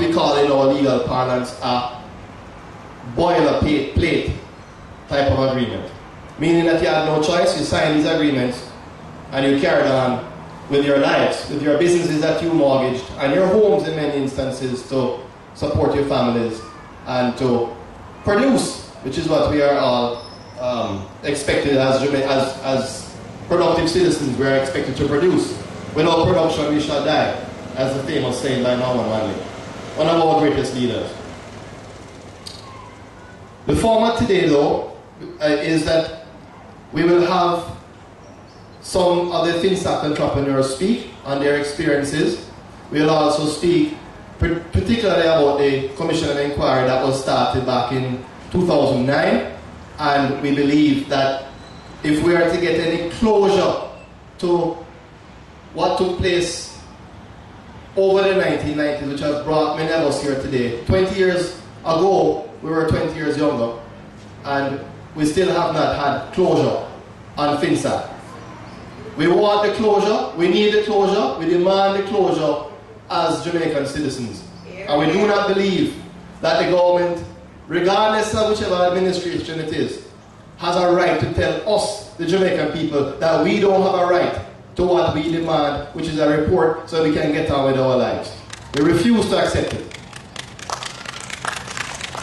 we call in our legal parlance a boilerplate type of agreement. Meaning that you had no choice, you signed these agreements and you carried on with your lives, with your businesses that you mortgaged and your homes in many instances to support your families and to produce, which is what we are all expected as productive citizens. We are expected to produce. Without production we shall die, as the famous saying by Norman Manley, one of our greatest leaders. The format today though is that we will have some of the FINSAC entrepreneurs speak on their experiences. We'll also speak particularly about the Commission and Enquiry that was started back in 2009, and we believe that if we are to get any closure to what took place over the 1990s, which has brought many of us here today. 20 years ago, we were 20 years younger, and we still have not had closure on FINSAC. We want the closure, we need the closure, we demand the closure as Jamaican citizens. And we do not believe that the government, regardless of whichever administration it is, has a right to tell us, the Jamaican people, that we don't have a right to what we demand, which is a report so we can get on with our lives. We refuse to accept it.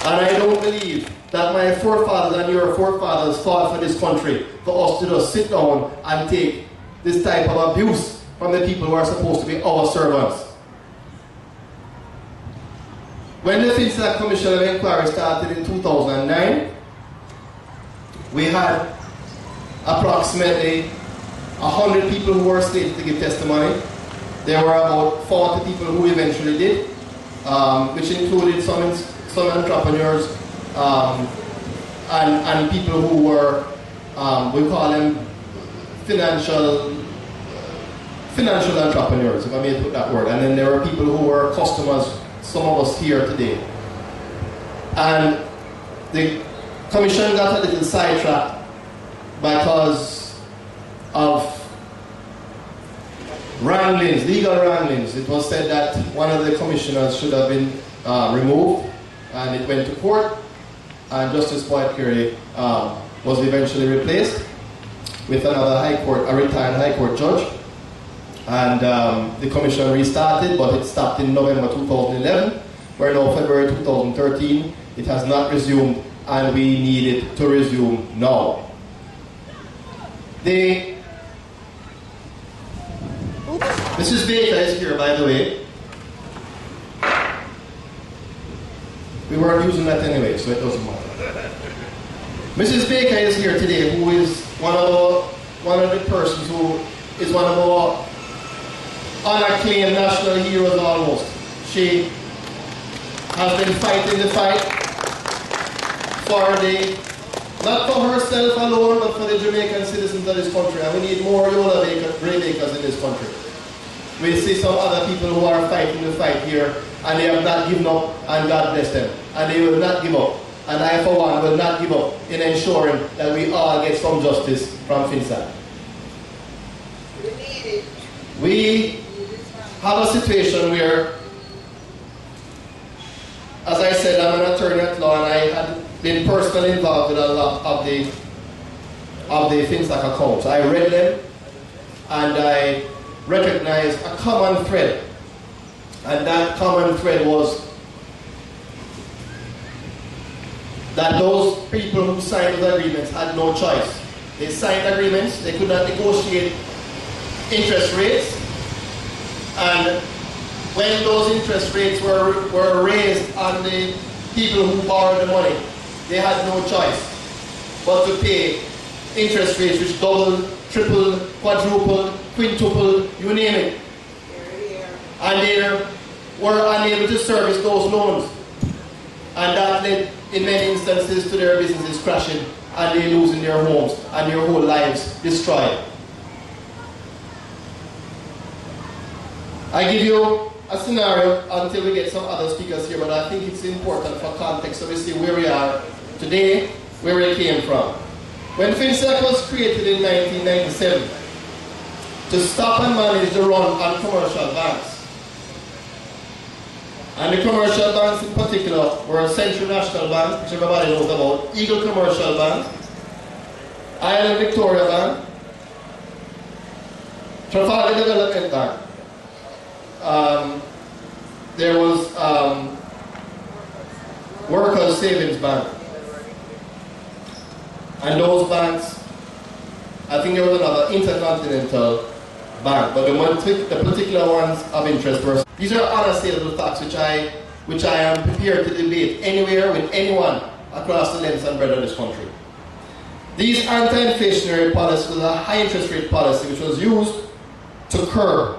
And I don't believe that my forefathers and your forefathers fought for this country, for us to just sit down and take this type of abuse from the people who are supposed to be our servants. When the FINSAC Commission of Enquiry started in 2009, we had approximately 100 people who were slated to give testimony. There were about 40 people who eventually did, which included some entrepreneurs and people who were, we call them financial entrepreneurs, if I may put that word. And then there were people who were customers, some of us here today. And the commission got a little sidetracked because of wranglings, legal wranglings. It was said that one of the commissioners should have been removed, and it went to court, and Justice Enquiry was eventually replaced with another high court, a retired high court judge. And the commission restarted, but it stopped in November 2011. We're now February 2013. It has not resumed, and we need it to resume now. Mrs. Baker is here, by the way. We weren't using that anyway, so it doesn't matter. Mrs. Baker is here today, who is one of the persons who is one of our unacclaimed national heroes almost. She has been fighting the fight not for herself alone, but for the Jamaican citizens of this country. And we need more Yola Gray Bakers in this country. We see some other people who are fighting the fight here, and they have not given up, and God bless them. And they will not give up. And I, for one, will not give up in ensuring that we all get some justice from FINSAC. We have a situation where, as I said, I'm an attorney at law, and I had been personally involved with a lot of the FINSAC accounts. I read them, and I recognized a common thread. And that common thread was that those people who signed those agreements had no choice. They signed agreements, they could not negotiate interest rates, and when those interest rates were raised on the people who borrowed the money, they had no choice but to pay interest rates which doubled, tripled, quadrupled, quintupled, you name it. And they were unable to service those loans. And that led, in many instances, to their businesses crashing and they losing their homes and their whole lives destroyed. I give you a scenario until we get some other speakers here, but I think it's important for context so we see where we are today, where we came from. When FINSAC was created in 1997 to stop and manage the run on commercial banks, And the commercial banks in particular were Central National Bank, which everybody knows about, Eagle Commercial Bank, Island Victoria Bank, Trafalgar Development Bank. There was Workers Savings Bank. And those banks, I think there was another Intercontinental Bank, but the particular ones of interest were. These are unassailable facts which I am prepared to debate anywhere with anyone across the length and breadth of this country. These anti-inflationary policies was a high interest rate policy which was used to curb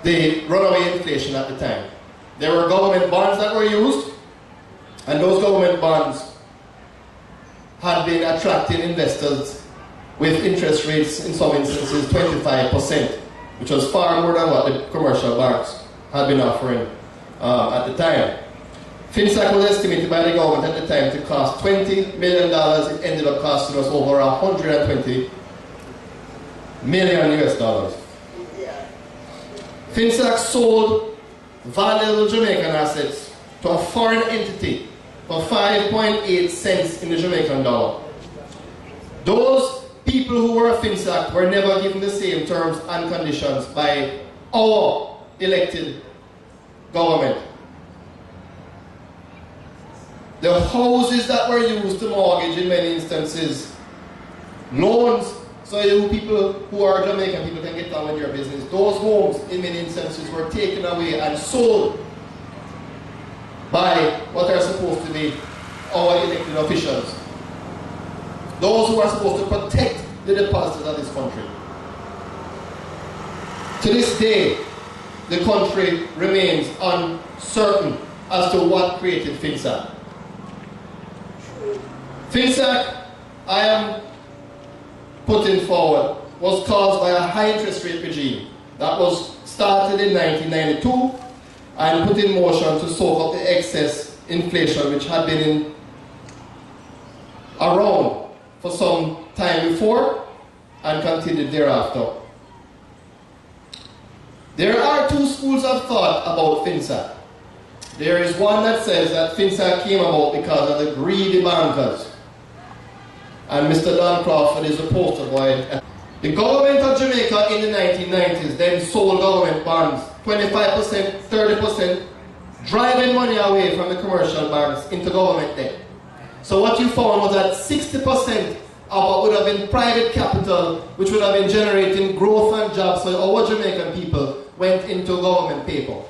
the runaway inflation at the time. There were government bonds that were used, and those government bonds had been attracting investors with interest rates in some instances 25%, which was far more than what the commercial banks had been offering at the time. FINSAC was estimated by the government at the time to cost $20 million. It ended up costing us over $120 million US dollars. FINSAC sold valuable Jamaican assets to a foreign entity for 5.8 cents in the Jamaican dollar. Those people who were FINSAC were never given the same terms and conditions by our elected government. The houses that were used to mortgage in many instances, loans, so you people who are Jamaican people can get on with your business. Those homes in many instances were taken away and sold by what are supposed to be our elected officials. Those who are supposed to protect the depositors of this country. To this day, the country remains uncertain as to what created FINSAC. FINSAC, I am putting forward, was caused by a high interest rate regime that was started in 1992 and put in motion to soak up the excess inflation which had been around for some time before and continued thereafter. There are two schools of thought about FINSAC. There is one that says that FINSAC came about because of the greedy bankers. And Mr. Don Crawford is the poster boy. The government of Jamaica in the 1990s then sold government bonds, 25%, 30%, driving money away from the commercial banks into government debt. So what you found was that 60% of what would have been private capital, which would have been generating growth and jobs for our Jamaican people, went into government paper.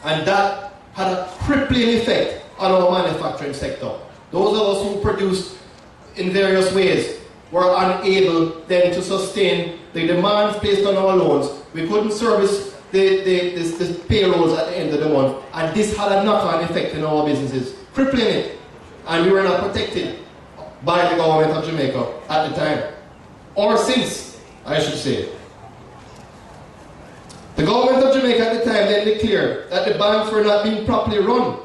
And that had a crippling effect on our manufacturing sector. Those of us who produced in various ways were unable then to sustain the demands placed on our loans. We couldn't service the payrolls at the end of the month, and this had a knock-on effect in our businesses, crippling it. And we were not protected by the government of Jamaica at the time, or since, I should say. The government of Jamaica at the time then declared that the banks were not being properly run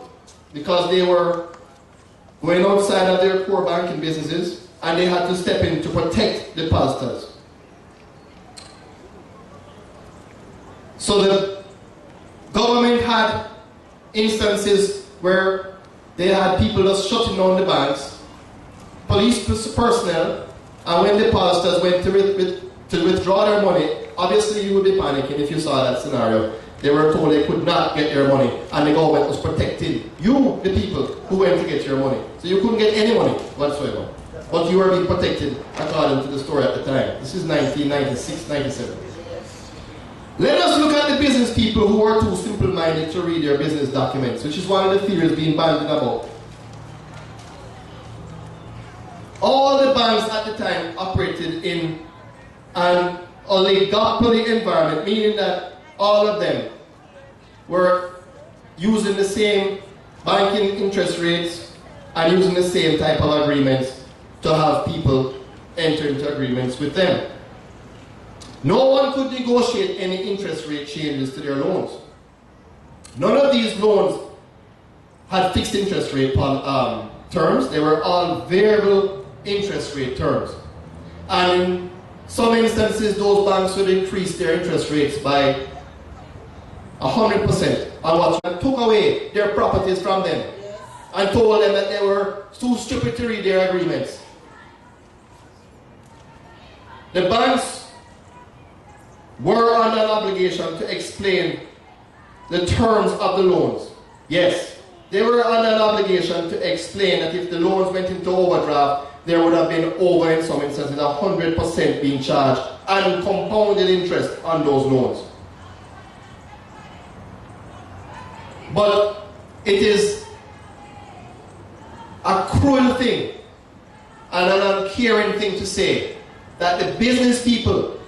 because they were going outside of their core banking businesses, and they had to step in to protect depositors. So the government had instances where they had people just shutting down the banks, police personnel, and when depositors went to withdraw their money, obviously you would be panicking if you saw that scenario. They were told they could not get their money, and the government was protecting you, the people, who went to get your money. So you couldn't get any money whatsoever. But you were being protected according to the story at the time. This is 1996, 97. Let us look at the business people who are too simple-minded to read their business documents, which is one of the theories being bandied about. All the banks at the time operated in an oligopoly environment, meaning that all of them were using the same banking interest rates and using the same type of agreements to have people enter into agreements with them. No one could negotiate any interest rate changes to their loans. None of these loans had fixed interest rate terms. They were all variable interest rate terms. And in some instances, those banks would increase their interest rates by 100%. And took away their properties from them. And told them that they were too stupid to read their agreements. The banks were under an obligation to explain the terms of the loans. Yes, they were under an obligation to explain that if the loans went into overdraft, there would have been over, in some instances, 100% being charged and compounded interest on those loans. But it is a cruel thing and an uncaring thing to say that the business people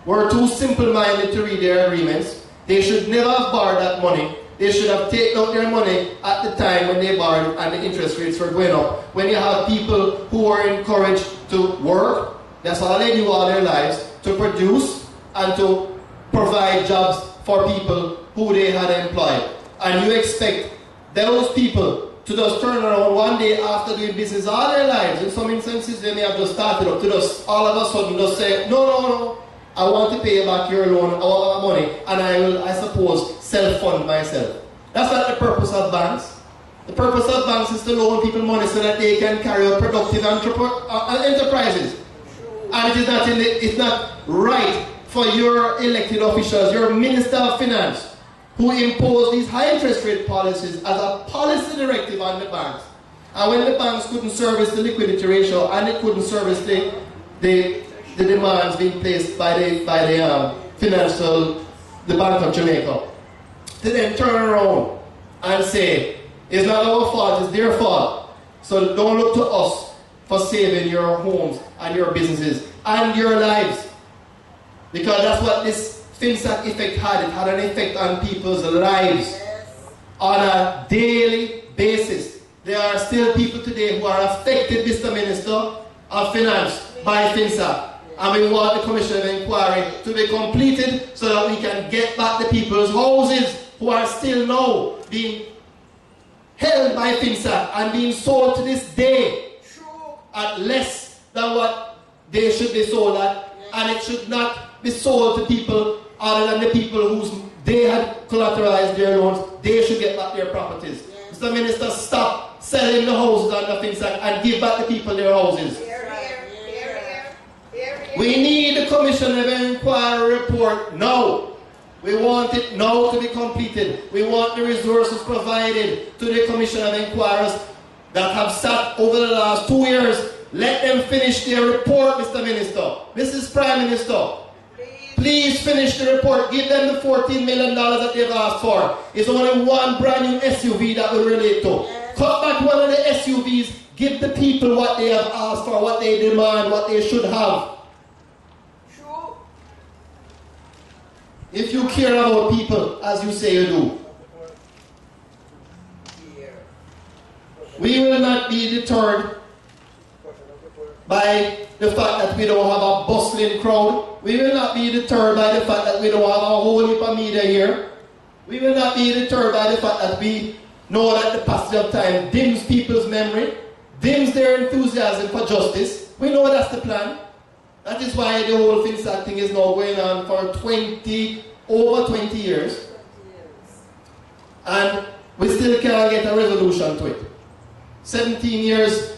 were too simple-minded to read their agreements. They should never have borrowed that money. They should have taken out their money at the time when they borrowed and the interest rates were going up. When you have people who are encouraged to work, that's all they do all their lives, to produce and to provide jobs for people who they had employed. And you expect those people to just turn around one day after doing business all their lives. In some instances, they may have just started up to just all of a sudden just say, no, I want to pay back your loan, I want my money, and I will, I suppose, self-fund myself. That's not the purpose of banks. The purpose of banks is to loan people money so that they can carry out productive enterprises. And it's not right for your elected officials, your Minister of Finance, who impose these high interest rate policies as a policy directive on the banks. And when the banks couldn't service the liquidity ratio and they couldn't service the demands being placed by the Bank of Jamaica, to then turn around and say, it's not our fault, it's their fault. So don't look to us for saving your homes and your businesses and your lives. Because that's what this FINSAC effect had. It had an effect on people's lives on a daily basis. There are still people today who are affected, Mr. Minister of Finance, by FINSAC. And we want the Commission of Enquiry to be completed so that we can get back the people's houses who are still now being held by FINSAC and being sold to this day at less than what they should be sold at. And it should not be sold to people other than the people whose they had collateralized their loans. They should get back their properties. Yes. Mr. Minister, stop selling the houses under FINSAC and give back the people their houses. We need the Commission of Enquiry report now. We want it now to be completed. We want the resources provided to the Commission of Enquiries that have sat over the last 2 years. Let them finish their report, Mr. Minister. Mrs. Prime Minister, please finish the report. Give them the $14 million that they've asked for. It's only one brand new SUV that will relate to. Cut back one of the SUVs. Give the people what they have asked for, what they demand, what they should have. If you care about people, as you say you do, we will not be deterred by the fact that we don't have a bustling crowd. We will not be deterred by the fact that we don't have a whole heap of media here. We will not be deterred by the fact that we know that the passage of time dims people's memory, dims their enthusiasm for justice. We know that's the plan. That is why the whole FINSAC thing is now going on for over 20 years. And we still cannot get a resolution to it. 17 years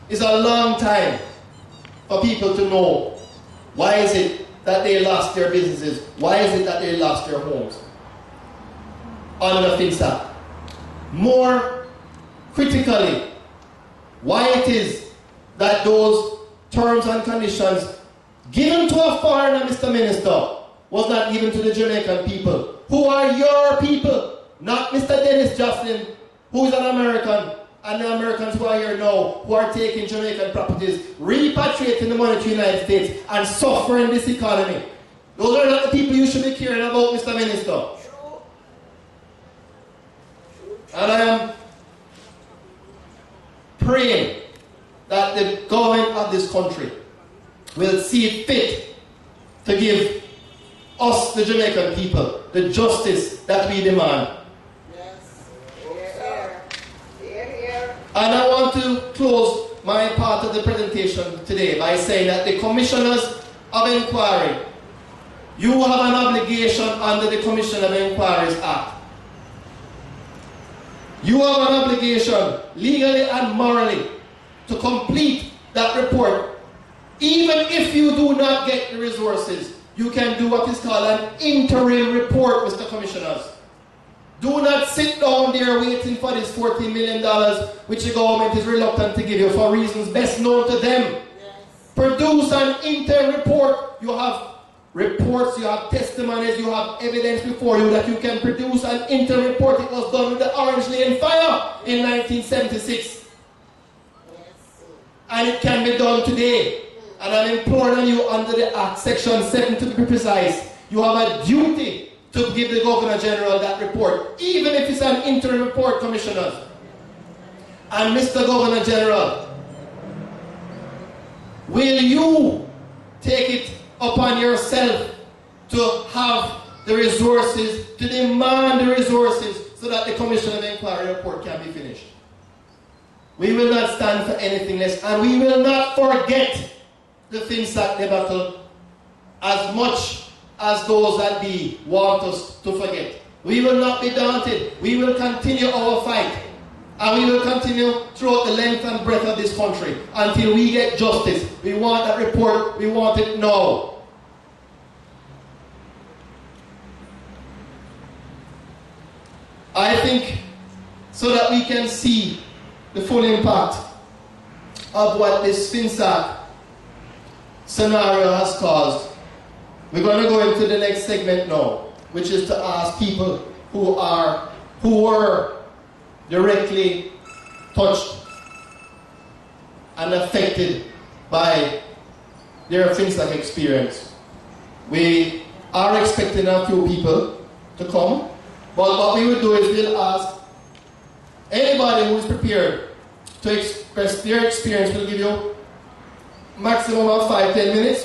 is a long time for people to know why is it that they lost their businesses, why is it that they lost their homes under FINSAC. More critically, why it is that those terms and conditions given to a foreigner, Mr. Minister, was not given to the Jamaican people, who are your people, not Mr. Dennis Jocelyn, who is an American, and the Americans who are here now, who are taking Jamaican properties, repatriating the money to the United States, and suffering this economy. Those are not the people you should be caring about, Mr. Minister. And I am praying that the government of this country will see it fit to give us, the Jamaican people, the justice that we demand. Yes. Here, here. Here. And I want to close my part of the presentation today by saying that the Commissioners of Enquiry, You have an obligation under the Commission of Enquiries Act. You have an obligation, legally and morally, to complete that report. Even if you do not get the resources, you can do what is called an interim report, Mr. Commissioners. Do not sit down there waiting for this $14 million, which the government is reluctant to give you for reasons best known to them. Yes. Produce an interim report. You have reports, you have testimonies, you have evidence before you that you can produce an interim report. It was done with the Orange Lane fire in 1976. Yes. And it can be done today. And I'm imploring you under the Act, Section 7 to be precise, you have a duty to give the Governor General that report, even if it's an interim report, Commissioners. And Mr. Governor General, will you take it upon yourself to have the resources, to demand the resources, so that the Commission of Enquiry report can be finished? We will not stand for anything less, and we will not forget the FINSAC debacle as much as those that be want us to forget. We will not be daunted. We will continue our fight. And we will continue throughout the length and breadth of this country until we get justice. We want that report. We want it now. I think so that we can see the full impact of what this FINSAC scenario has caused. We're going to go into the next segment now, which is to ask people who were directly touched and affected by their FINSAC experience. We are expecting a few people to come, but what we will do is we'll ask anybody who is prepared to express their experience. We'll give you maximum of 5-10 minutes.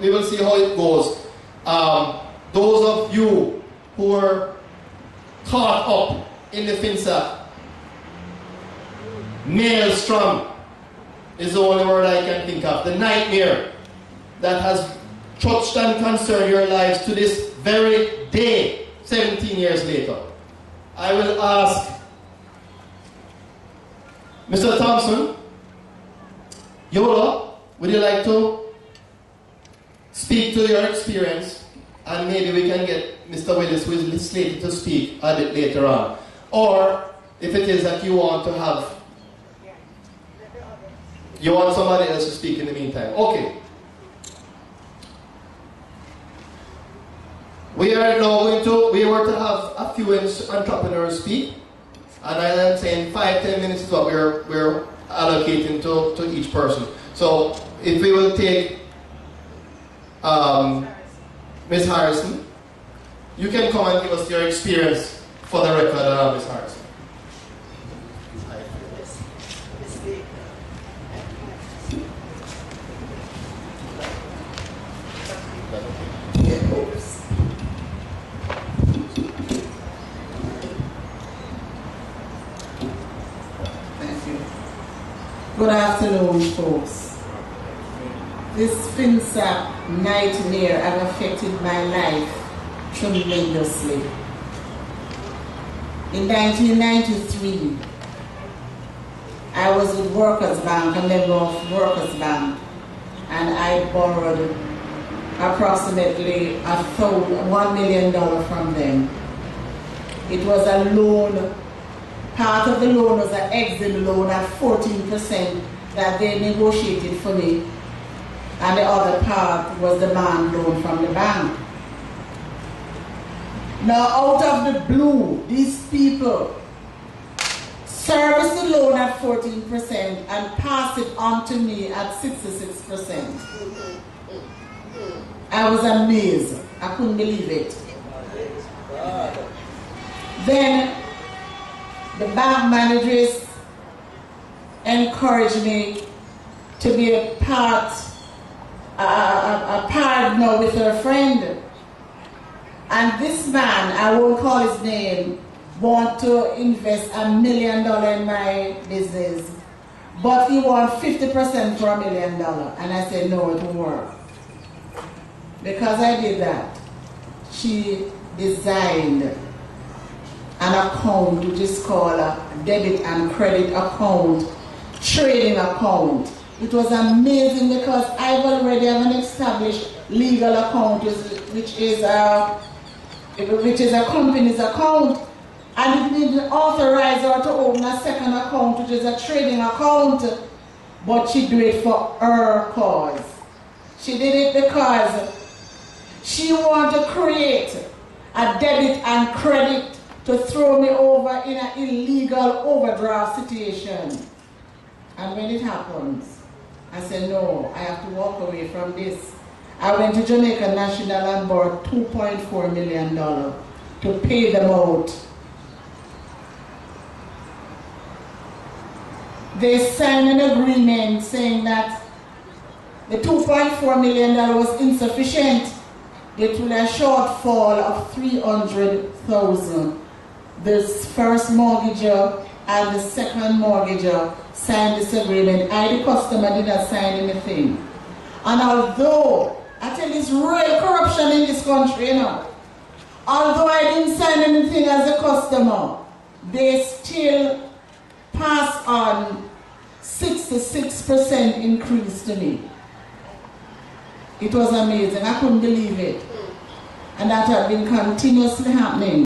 We will see how it goes. Those of you who were caught up in the FINSAC maelstrom is the only word I can think of. The nightmare that has touched and concerned your lives to this very day, 17 years later. I will ask Mr. Thompson, Yola, would you like to speak to your experience, and maybe we can get Mr. Willis, who is slated to speak a bit later on. Or if it is that you want to have, you want somebody else to speak in the meantime. Okay. We are now we were to have a few entrepreneurs speak, and I am saying 5-10 minutes is what we're allocating to each person. So if we will take Ms. Harrison, you can come and give us your experience for the record, Ms. Harrison. Thank you. Good afternoon, folks. This FINSAC nightmare has affected my life tremendously. In 1993, I was with Workers Bank, a member of Workers Bank, and I borrowed approximately $1 million from them. It was a loan. Part of the loan was an exit loan at 14% that they negotiated for me, and the other part was the demand loan from the bank. Now, out of the blue, these people serviced the loan at 14% and passed it on to me at 66%. I was amazed. I couldn't believe it. Then the bank managers encouraged me to be a partner with her friend. And this man, I won't call his name, want to invest $1 million in my business, but he wants 50% for $1 million. And I said, no, it won't work. Because I did that, she designed an account which is called a debit and credit account, trading account. It was amazing because I've already have an established legal account which is a company's account, and it didn't authorize her to open a second account which is a trading account, but she did it for her cause. She did it because she wanted to create a debit and credit to throw me over in an illegal overdraft situation. And when it happens, I said, no, I have to walk away from this. I went to Jamaica National and borrowed $2.4 million to pay them out. They signed an agreement saying that the $2.4 million was insufficient. It will a shortfall of $300,000. This first mortgager and the second mortgager signed this agreement. I, the customer, did not sign anything. And although, I tell you, it's real corruption in this country, you know. Although I didn't sign anything as a customer, they still pass on 66% increase to me. It was amazing. I couldn't believe it. And that had been continuously happening.